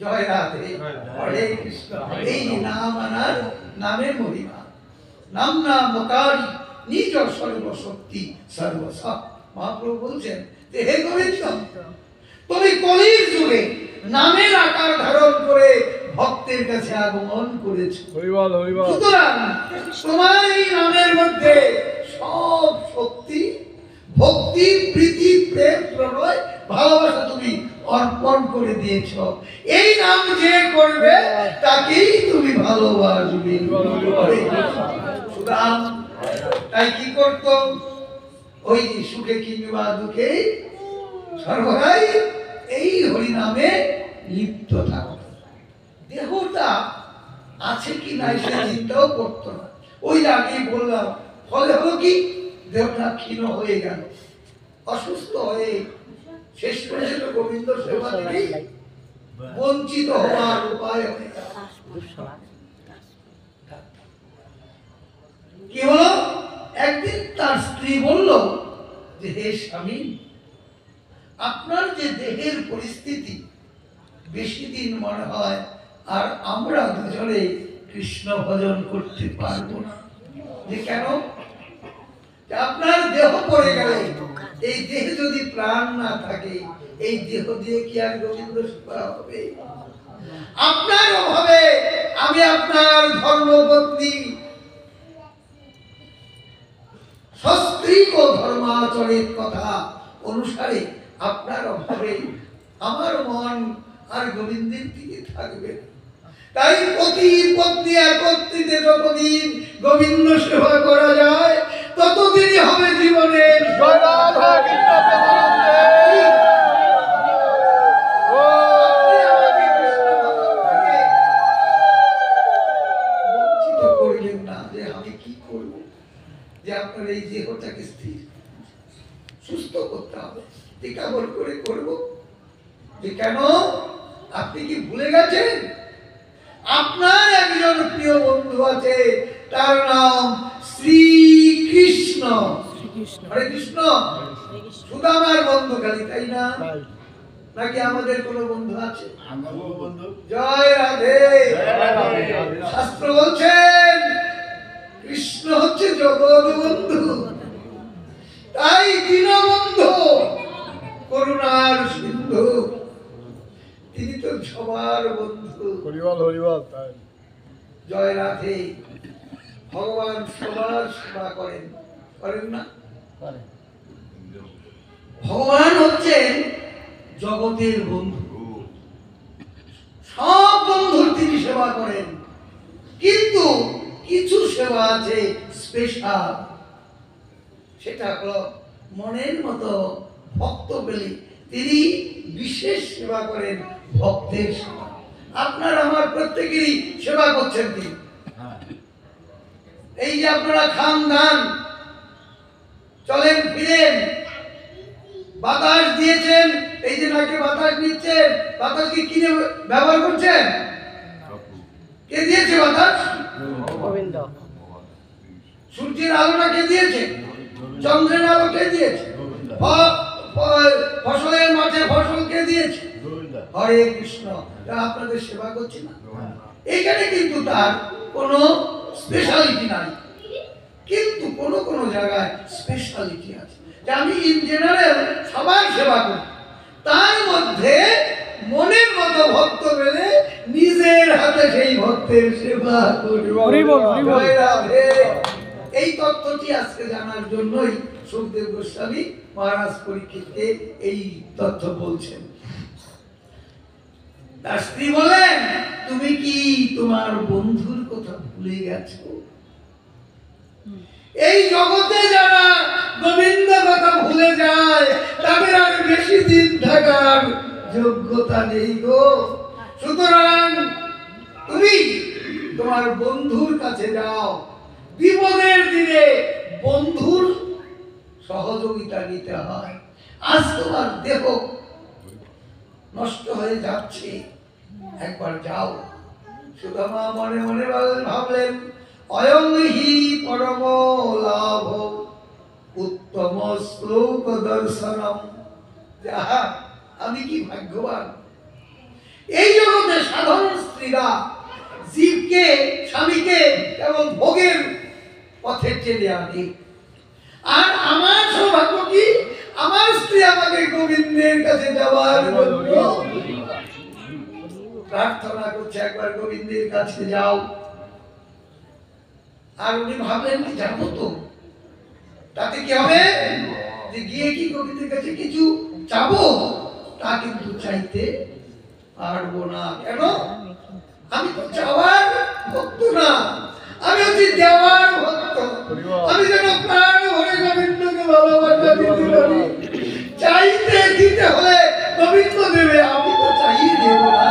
জয় রাধে, হরে কৃষ্ণ। এই নাম আনার নামের মহিমা। নাম নামকারী নিজ সর্বশক্তি সর্বসৎ। মহাপ্রভু বলছেন যে হে গোবিন্দ, তুমি কলির যুগে নামের আকার ধারণ করে ভক্তের কাছে আগমন করেছো। সুতরাং তোমার এই নামের মধ্যে সব শক্তি, ভক্তি, প্রীতি, প্রেম, প্রণয়, ভালোবাসা তুমি অর্পণ করে দিয়েছ। এই নাম যে করবে তাকেই তুমি ভালোবাসবে। সুতরাং তাই কি করত? ওই সুখে কিংবা দুঃখে সর্বদাই এই হরি নামে লিপ্ত থাকত। দেহটা আছে কি নাই সে চিন্তাও করতো না। ওই আগেই বললাম, ফলে হলো কি, দেহটা ক্ষীণ হয়ে গেল, অসুস্থ হয়ে শেষ পর্যন্ত গোবিন্দ সেবা থেকে বঞ্চিত হওয়ার উপায় হয়ে গেল। কি হলো? একদিন তার স্ত্রী বলল যে হে স্বামী, আপনার যে দেহের পরিস্থিতি, বেশি দিন মনে হয় আর আমরা দুজনে কৃষ্ণ ভজন করতে পারবো না। যে কেন? আপনার দেহ পড়ে গেলে, এই দেহে যদি প্রাণ না থাকে, এই দেহ দিয়ে কি আর গোবিন্দ সেবা হবে? আপনার অভাবে আমি আপনার ধর্মপত্নী সস্ত্রীক ও ধর্মাচরের কথা অনুসারে আপনার অভাবে আমার মন আর গোবিন্দের দিকে থাকবে। তাই পতি পত্নী একত্রিতে যতদিন গোবিন্দ সেবা করা যায়, ততদিনই হবে জীবনের বঞ্চিত করবেন না। যে আমি কি করব, যে আপনার এই দেহটাকে স্থির সুস্থ করতে হবে, কেমন করে করব? যে কেন? আপনি কি ভুলে গেছেন আপনার একজন প্রিয় বন্ধু আছে, তার নাম শ্রীকৃষ্ণ। হরে কৃষ্ণ। সুদামার বন্ধু খালি, তাই না? নাকি আমাদের কোন বন্ধু আছে? জয় রাধে। শাস্ত্র বলছেন কৃষ্ণ হচ্ছে জগৎ বন্ধু, তাই দীনবন্ধু, করুণার সিন্ধু, তিনি তো সবার বন্ধু। জয় রাধে। ভগবান সবার সেবা করেন, করেন না? ভগবান হচ্ছেন জগতের বন্ধু, সব বন্ধুর তিনি সেবা করেন। কিন্তু কিছু সেবা আছে স্পেশাল, সেটা হলো মনের মতো ভক্ত পেলে তিনি বিশেষ সেবা করেন, ভক্তের সেবা। আপনার আমার প্রত্যেকেরই সেবা করছেন তিনি। এই যে আপনারা খান দান, চলেন ফিরেন, বাতাস দিয়েছেন, এই যে নাকে বাতাস নিচ্ছেন, বাতাস কি কিনে ব্যবহার করছেন? কে দিয়েছে বাতাস? গোবিন্দ। সূর্যের আলোটা কে দিয়েছে? চন্দ্রের আলো কে দিয়েছে? ফসলের মাঠে ফসল কে দিয়েছে? হরে কৃষ্ণ। আপনাদের সেবা করছি না, এইখানে কিন্তু তার কোনো স্পেশালিটি নাই, কিন্তু কোন কোন জায়গায় স্পেশালিটি আছে। যে আমি ইন জেনারেল সবার সেবা করি, তার মধ্যে মনের মতো ভক্ত পেলে নিজের হাতে সেই ভক্তের সেবা করি। এই তত্ত্বটি আজকে জানার জন্যই সুখদেব গোস্বামী মহারাজ পরীক্ষিতকে এই তথ্য বলছেন। তার স্ত্রী বলেন, তুমি কি তোমার বন্ধুর কথা ভুলে গেছো? এই জগতে যারা গোবিন্দ কথা ভুলে যায়, তাদের আর বেশি দিন থাকার যোগ্যতা নেই গো। সুতরাং তুমি তোমার বন্ধুর কাছে যাও, বিপদের দিনে বন্ধুর সহযোগিতা নিতে হয়। আজ তোমার দেহ নষ্ট হয়ে যাচ্ছে, একবার যাও। সুদামা মনে মনে ভাবলেন, অয়ং হি পরম লাভ উত্তম শ্লোক দর্শনম। যাহা, আমি কি ভাগ্যবান, এই জগতে সাধারণ স্ত্রীরা জীবকে স্বামীকে কেবল ভোগের পথে টেনে আনে। আর আমার সৌভাগ্য কি, আমার স্ত্রী আমাকে গোবিন্দের কাছে যাওয়ার জন্য প্রার্থনা করছে, একবার গোবিন্দের কাছে যাও। আর উনি ভাবলেন কি যাবো তো, তাতে কি হবে, যে গিয়ে কি গোবিন্দের কাছে কিছু চাবো, তা কিন্তু চাইতে পারবো না। কেন? আমি তো চাওয়ার ভক্ত না, আমি হচ্ছি দেওয়ার ভক্ত। আমি যেন প্রাণ ভরে গোবিন্দকে ভালোবাসা দিতে পারি। চাইতে দিতে হলে গোবিন্দ দেবে, আমি তো চাই দেব না।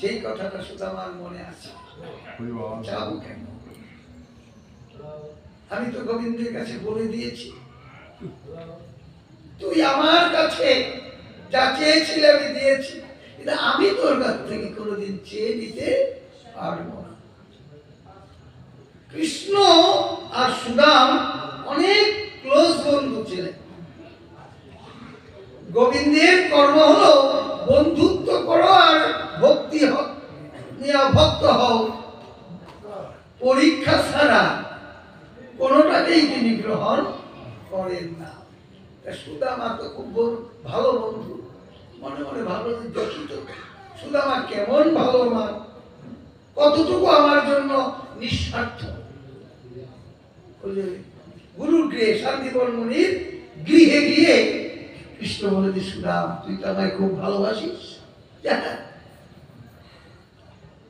সেই কথাটা শুধু আমার মনে আছে, যাবো কেন? আমি তো গোবিন্দের কাছে বলে দিয়েছি, তুই আমার কাছে যা চেয়েছিলে আমি দিয়েছি, কিন্তু আমি তোর কাছ থেকে কোনোদিন চেয়ে নিতে পারবো না। কৃষ্ণ আর সুদাম অনেক ক্লোজ বন্ধু ছিলেন। গোবিন্দের কর্ম হলো বন্ধুত্ব করো আর ভক্তি ভক্ত হও, পরীক্ষা ছাড়া কোনোটাকেই তিনি গ্রহণ করেন না। সুদামা তো খুব ভালো বন্ধু, মনে মনে ভালো দেখিত সুদামা কেমন ভালো মা, কতটুকু আমার জন্য নিঃস্বার্থ। গুরুর গৃহে শান্তিবন মুনির গৃহে গিয়ে কৃষ্ণ বলে যে সুদাম তুই তো আমায় খুব ভালোবাসিস,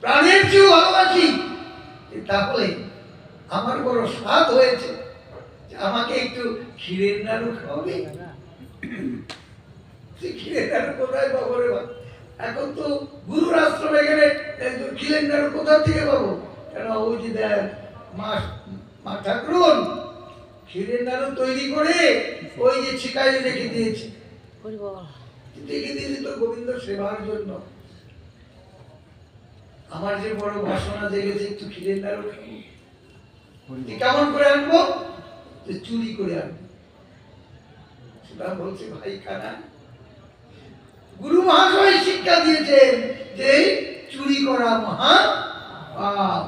প্রাণের চেয়েও ভালোবাসি, তাহলে আমার বড় স্বাদ হয়েছে, আমাকে একটু ক্ষীরের নাড়ু খাওয়াবে। ক্ষীরের নাড়ু কোথায় পাবো রে? এখন তো গুরুর আশ্রমে গেলে ক্ষীরের নাড়ু কোথা থেকে পাবো? কেন ওই যে দেখ মা ঠাকুরন ক্ষীরের নাড়ু তৈরি করে ওই যে ছিকায় রেখে দিয়েছে, রেখে দিয়েছে তো গোবিন্দ সেবার জন্য। আমার যে বড় বাসনা জেগেছে একটু ক্ষীরের নাড়ু খাবো, কেমন করে আনবো? চুরি করে আনবো। সেটা বলছে ভাই কানা, গুরু মহাশয় শিক্ষা দিয়েছেন যে চুরি করা মহা পাপ,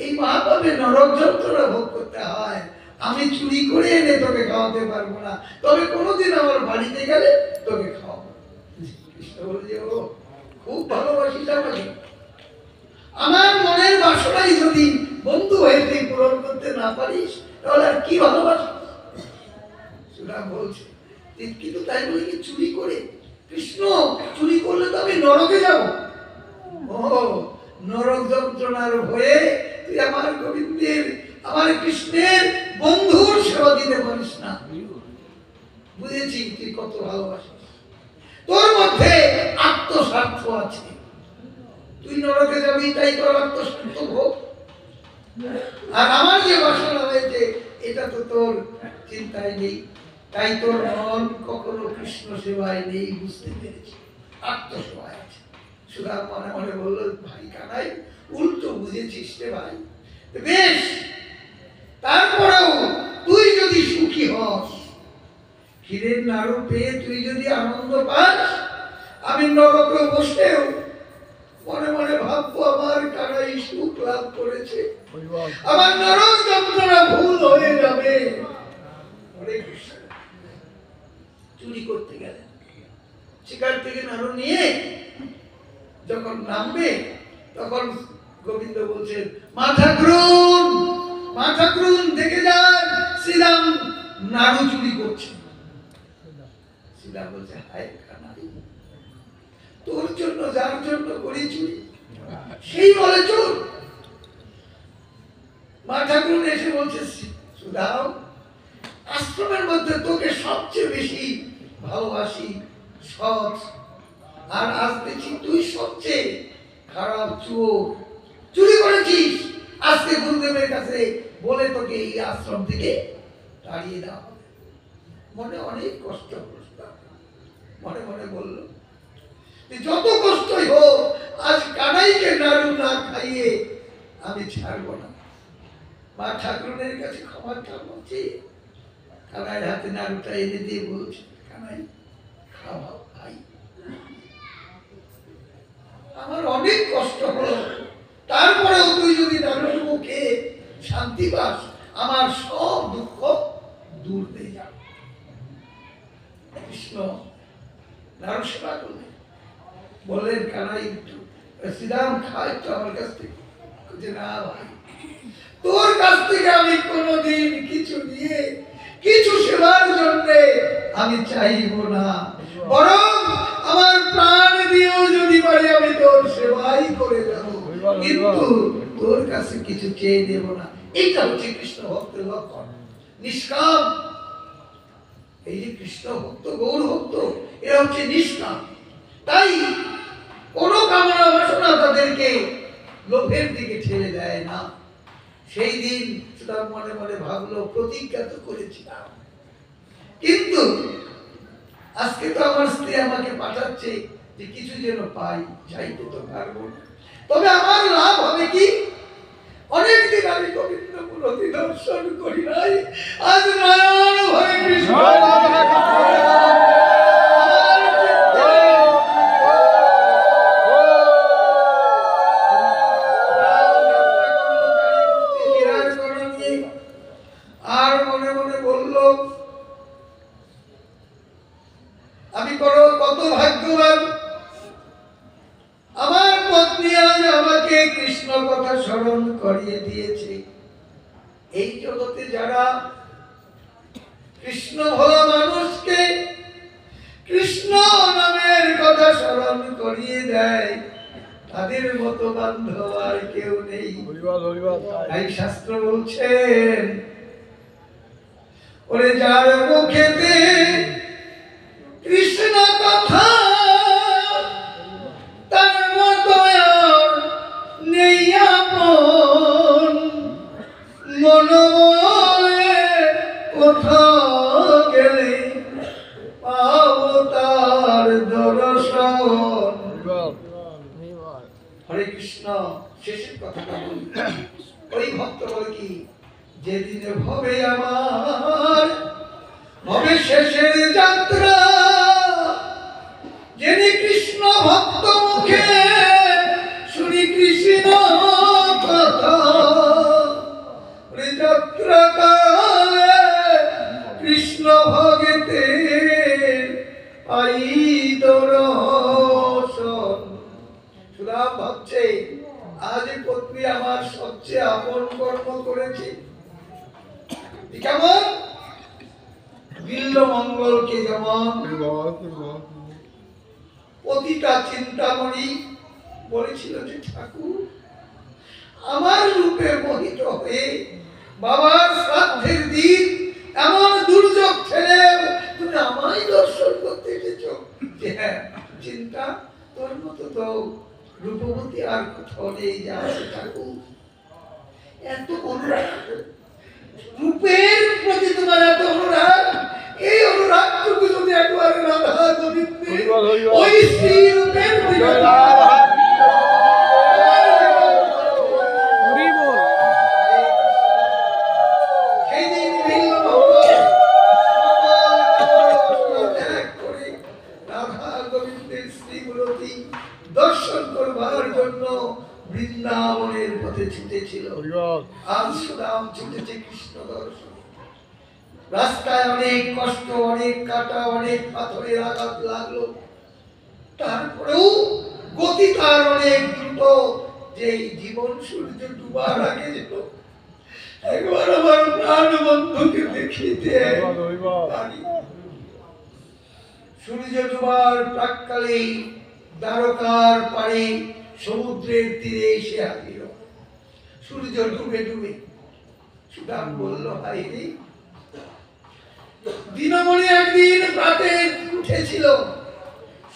এই মহাপাপে নরক যন্ত্রণা ভোগ করতে হয়। আমি চুরি করে এনে তোকে খাওয়াতে পারবো না, তবে কোনোদিন আমার বাড়িতে গেলে তোকে খাওয়াবো। কৃষ্ণ বলে ও খুব ভালোবাসিস আমাকে, আমার মনের বাসনাই যদি বন্ধু হয়ে তুই পূরণ করতে না পারিস তাহলে আর কি ভালোবাসিস? সুদাম বলছে কিন্তু তাই বলে কি চুরি করে? কৃষ্ণ চুরি করলে তো আমি নরকে যাব। ও নরক যন্ত্রণার ভয়ে তুই আমার গোবিন্দের আমার কৃষ্ণের বন্ধুর সেবা দিতে পারিস না। বুঝেছি তুই কত ভালোবাসিস, তোর মধ্যে আত্মস্বার্থ আছে, তুই নরকে যাবি তাই তোর আত্মস্বার্থ ভোগ, আর আমার যে বাসনা হয়েছে এটা তো তোর চিন্তায় নেই, তাই তোর মন কখনো কৃষ্ণ সেবায় নেই, বুঝতে পেরেছি, আত্মসেবায় আছে। সুদাম মনে মনে বললো ভাই কানাই উল্টো বুঝেছিস রে ভাই, বেশ তারপরেও তুই যদি সুখী হস, ক্ষীরের নাড়ু পেয়ে তুই যদি আনন্দ পাস, আমি নরকে বসেও মনে মনে ভাববো আমার কানাই সুখ লাভ করেছে, আমার নরক যন্ত্রণা ভুল হয়ে যাবে। চুরি করতে গেলে শিকার থেকে নাড়ু নিয়ে যখন নামবে তখন গোবিন্দ বলছেন মা ঠাকুরুন দেখে যান শ্রীরাম নাড়ু চুরি করছে। শ্রীরাম বলছে হায় কানাই, তোর জন্য যার জন্য করি চুরি সেই বলে চোর। মা ঠাকুরুন এসে বলছে সুদাম আশ্রমের মধ্যে তোকে সবচেয়ে বেশি ভালোবাসি, সৎ, আর আজ দেখছি তুই সবচেয়ে খারাপ চোর, চুরি করেছিস। আজকে গুরুদেবের কাছে বলে তোকে এই আশ্রম থেকে তাড়িয়ে দেওয়া হবে। মনে অনেক কষ্ট, মনে মনে বলল যত কষ্টই হোক আজ কানাইকে নাড়ু না খাইয়ে আমি ছাড়বো না। মা ঠাকুরের কাছে ক্ষমা চাচ্ছি। কানাই হাতে নাড়ুটা এনে দিয়ে বলছে, কানাই খাওয়া ভাই, আমার অনেক কষ্ট হলো, তারপরেও তুই যদি নাড়ুটুকু খেয়ে শান্তি পাস, আমার সব দুঃখ দূর হয়ে যাবে। কৃষ্ণ নাড়ু সেবা করলেন, বললেন কানাই একটু শ্রীরাম খায় তো আমার কাছ থেকে। না ভাই, তোর কাছ থেকে আমি কোনোদিন কিছু নিয়ে কিছু সেবার জন্য আমি চাইব না, বরং আমার প্রাণ দিয়েও যদি পারি আমি তোর সেবাই করে যাব, কিন্তু তোর কাছে কিছু চেয়ে নেব না। এইটা হচ্ছে কৃষ্ণ ভক্তের লক্ষণ, নিষ্কাম। এই যে কৃষ্ণ ভক্ত, গৌর ভক্ত, এরা হচ্ছে নিষ্কাম। তাই কোন কামনা বাসনা তাদেরকে লোভের দিকে ঠেলে দেয় না। সেই দিন তার মনে মনে ভাবলো, প্রতিজ্ঞা তো করেছিলাম, কিন্তু আজকে তো আমার স্ত্রী আমাকে পাঠাচ্ছে যে কিছু যেন পাই, চাইতে তো পারবো না। তবে আমার লাভ হবে কি, অনেকদিন আমি গোবিন্দ মূরতি দর্শন করি নাই, আজ নয়ন ভরে কৃষ্ণ আর মনে মনে বলল, আমি কত ভাগ্যবান, আমার পত্নী আজ আমাকে কৃষ্ণ কথা স্মরণ করিয়ে দিয়েছে। এই জগতে যারা কৃষ্ণ ভোলা মানুষকে কৃষ্ণ নামের কথা স্মরণ করিয়ে দেয়, তাদের মতো বান্ধব আর কেউ নেই। তাই শাস্ত্র বলছেন, ওরে যার মুখেতে কৃষ্ণ কথা তার মতো আর নেই আপন, মনে কোথাও গেলে পাবো তার দর্শন। হরে কৃষ্ণ। শেষের কথাটা বলি, ওই ভক্ত বলে কি, যেদিনে ভবে আমার ভবে শেষের যাত্রা, যিনি কৃষ্ণ ভক্ত মুখে শুনি কৃষ্ণ কথা, যাত্রা কালে কৃষ্ণ ভগতে আই দর্শন। সুরাম ভাবছে, আজ পত্নী আমার সবচেয়ে আপন কর্ম করেছে। কেমন বিল্ল মঙ্গলকে যেমন প্রতিটা চিন্তামণি বলেছিল যে ঠাকুর, আমার রূপে মোহিত হয়ে বাবার শ্রাদ্ধের দিন এমন দুর্যোগ ছেড়ে তুমি আমায় দর্শন করতে এসেছো। যে হ্যাঁ, চিন্তা, তোর মতো তো রূপবতী আর কোথাও নেই যা আছে ঠাকুর। এত অনুরাগ, রূপের প্রতি তোমার এত অনুরাগ, এই অনুরাগটুকু যদি একবার রাধা গোবিন্দের ওই শ্রী রূপের দিকে দর্শন করবার জন্য বৃন্দাবনের পথে ছুটেছিল। আজ সুদাম ছুটেছে কৃষ্ণ দর্শন। রাস্তায় অনেক কষ্ট, অনেক কাটা, অনেক পাথরের আঘাত লাগলো, তারপরেও গতি তার অনেক দ্রুত, যে জীবন সূর্য ডুবার আগে যেত একবার আমার প্রাণ বন্ধুকে দেখিতে পারি। সূর্য ডুবার প্রাক্কালে দ্বারকার পারে সমুদ্রের তীরে এসে হাজির। সূর্য ডুবে ডুবে সুদাম বলল, ভাই রে, দিনমণি একদিন প্রাতে উঠেছিল,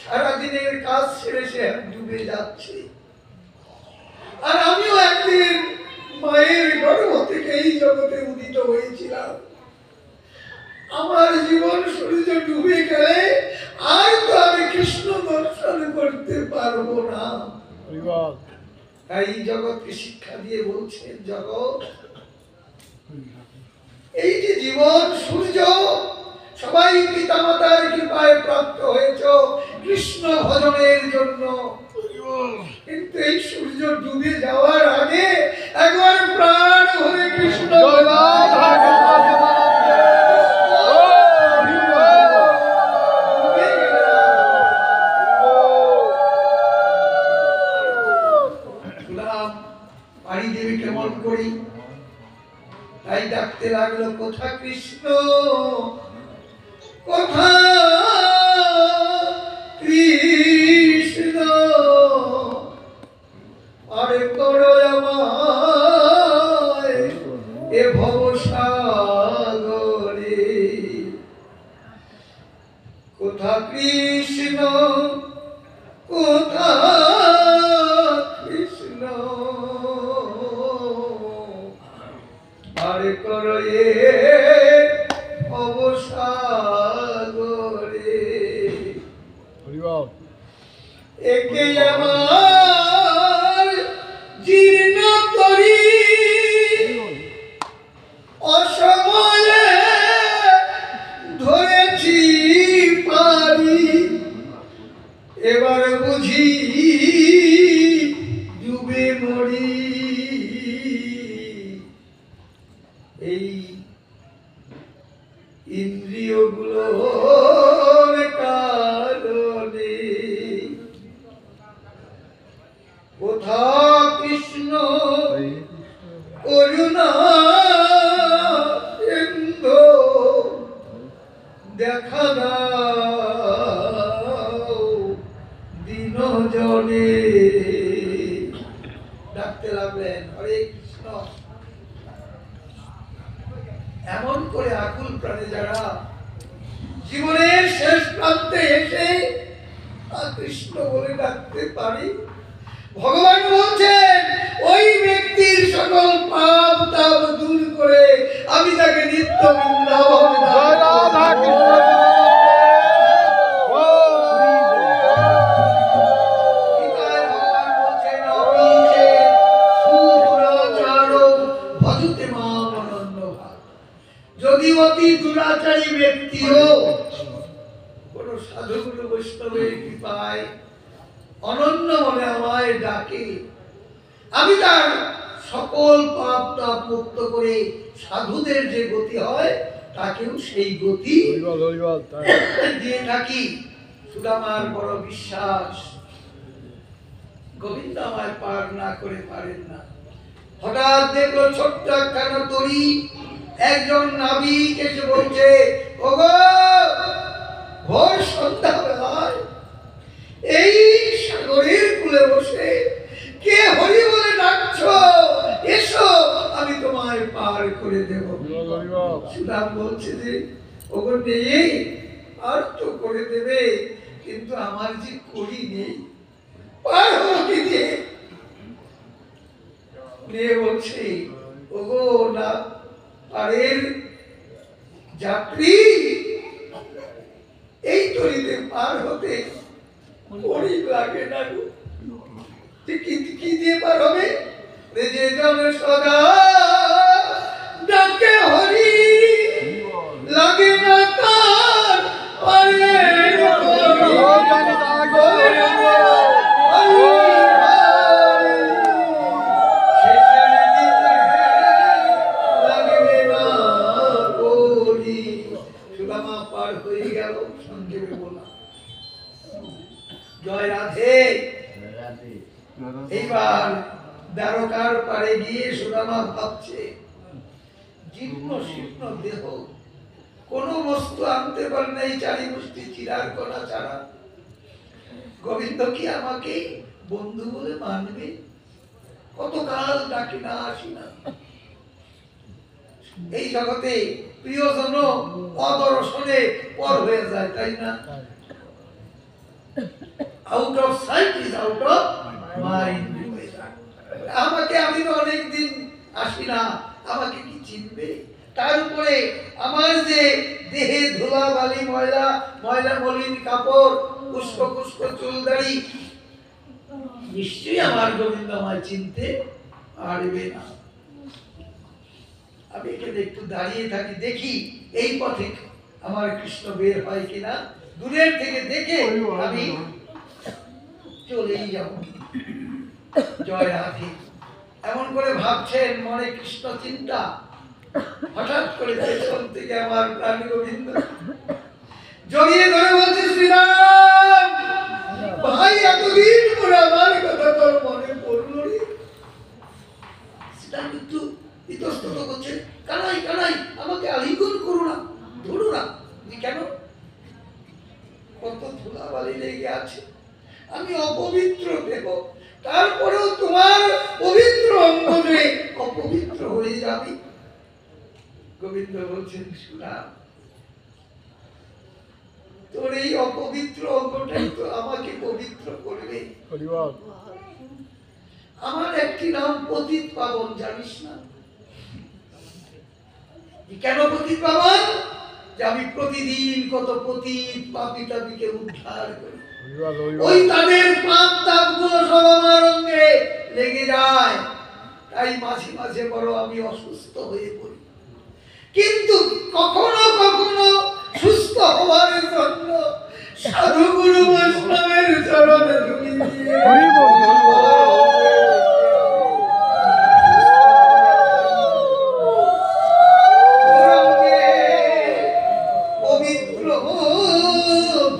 সারাদিনের কাজ ছেড়ে সে ডুবে যাচ্ছে, আর আমিও একদিন মায়ের গর্ভ থেকে এই জগতে উদিত হয়েছিলাম। আমার জীবন সূর্য ডুবে গেলে আর তো আমি কৃষ্ণ দর্শন করতে পারবো না। তাই জগৎকে শিক্ষা দিয়ে বলছেন, জগৎ এই যে জীবন সূর্য, সবাই পিতামাতার কৃপায় প্রাপ্ত হয়েছ কৃষ্ণ ভজনের জন্য, কিন্তু এই সূর্য ডুবে যাওয়ার আগে একবার প্রাণ ভরে কৃষ্ণ পাড়ি দেবে কেমন করি। তাই ডাকতে লাগলো, কোথা কৃষ্ণ, কোথা কৃষ্ণ, আরে করো আমায় এ ভবসাগরে। কোথা কৃষ্ণ, কোথা কৃষ্ণ, আরে করো এ ভবসাগরে। একে আমার জীর্ণ করি অসময়ে ধরেছি পারি, এবার বুঝি ডুবে মরি। এই ইন্দ্রিয়গুলোর কারণে। কোথা কৃষ্ণ করুণা কেন্দ্র, দেখা দাও দিন জনে। ডাকতে লাগলেন, হরে কৃষ্ণ। এমন করে আকুল প্রাণে যারা জীবনের শেষ প্রান্তে এসে কৃষ্ণ বলে ডাকতে পারি, ভগবান বলছেন ওই ব্যক্তির সকল পাপ তাপ দূর করে আমি তাকে নিত্য বৃন্দাবনে যদি অতি দুরাচারী ব্যক্তিও কোন সাধুগুরু বৈষ্ণবের কৃপায় অনন্য মনে আমায় ডাকে, আমি তার সকল পাপ তাপ মুক্ত করে সাধুদের যে গতি হয় তাকেও সেই গতি দিয়ে থাকি। সুদামার বড় বিশ্বাস, গোবিন্দ আমায় পার না করে পারেন না। হঠাৎ দেখলো ছোট্ট একখানা তরী, একজন নাবিক এসে বলছে, ওগো ভোর সন্ধ্যা বেলায় এই সাগরের কূলে বসে কে হরি বলে ডাকছো, এসো আমি তোমায় পার করে দেব। সুদাম বলছে যে, ওগো নেই, আর তো করে দেবে, কিন্তু আমার যে করি নেই, পার হবো কি দিয়ে? মেয়ে বলছে, ওগো না পারের যাত্রী, এই তরিতে পার হতে করি লাগে না গো। কি দিয়ে পার হবে? যে জন সদা ডাকে হরি, লাগে না তার পারের পার হয়ে গেল। সংক্ষেপে বললাম, জয় রাধে। এইবার দ্বারকার পারে গিয়ে সুদামা ভাবছে, জীর্ণ শীর্ণ দেহ, কোন বস্তু আনতে পারে না এই চারি গোষ্ঠী চিরার করা ছাড়া। গোবিন্দ কি আমাকে বন্ধু বলে মানবে? কতকাল ডাকি না, আসি না। এই জগতে প্রিয়জন অদর্শনে পর হয়ে যায়, তাই না? Out of sight is out of mind. আমাকে, আমি তো অনেকদিন আসি না, আমাকে কি চিনবে? তার উপরে আমার যে দেহে ধুলা বালি ময়লা, ময়লা মলিন কাপড়, পুষ্প পুষ্প চুল দাড়ি, নিশ্চয়ই আমার গোবিন্দ আমায় চিনতে পারবে না। আমি এখানে একটু দাঁড়িয়ে থাকি, দেখি এই পথে আমার কৃষ্ণ বের হয় কিনা। দূরের থেকে দেখে আমি চলেই যাব। জয় রাধে। এমন করে ভাবছেন মনে কৃষ্ণ চিন্তা, হঠাৎ করে পেছন থেকে আমার প্রাণ গোবিন্দ জড়িয়ে ধরে বলছে, শ্রীরাম ভাই, এতদিন পরে আমার কথা তোর মনে পড়লো রে। শ্রীরাম একটু ইতস্তত করছে, কানাই কানাই আমাকে আলিঙ্গন করো না, ধরো না। কেন? কত ধুলাবালি লেগে আছে, আমি অপবিত্র দেব, তারপরেও তোমার পবিত্র অঙ্গ যে অপবিত্র হয়ে যাবে। গোবিন্দ বলছেন, শ্রীরাম তোর এই অপবিত্র অঙ্গটাই তো আমাকে পবিত্র করবে। আমার একটি নাম পতিত পাবন, জানিস না? কেন পতিত পাবন? যে আমি প্রতিদিন কত পতিত পাপী তাপীকে উদ্ধার করি, ওই তাদের পাপ তাপ গুলো সব আমার অঙ্গে লেগে যায়, তাই মাঝে মাঝে বড় আমি অসুস্থ হয়ে পড়ি। কিন্তু কখনো কখনো সুস্থ হওয়ার জন্য সাধু গুরু বৈষ্ণবের চরণে ধুলি দিয়ে পবিত্র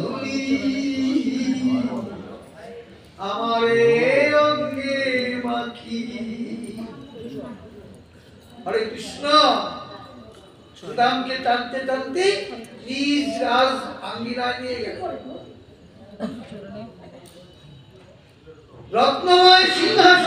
ধুলি আমারে অঙ্গে মাখি। হরে কৃষ্ণ। সুদামকে টানতে টানতে নিজ রাজ আঙ্গিনায় নিয়ে গেল। রত্নময় সিংহাসন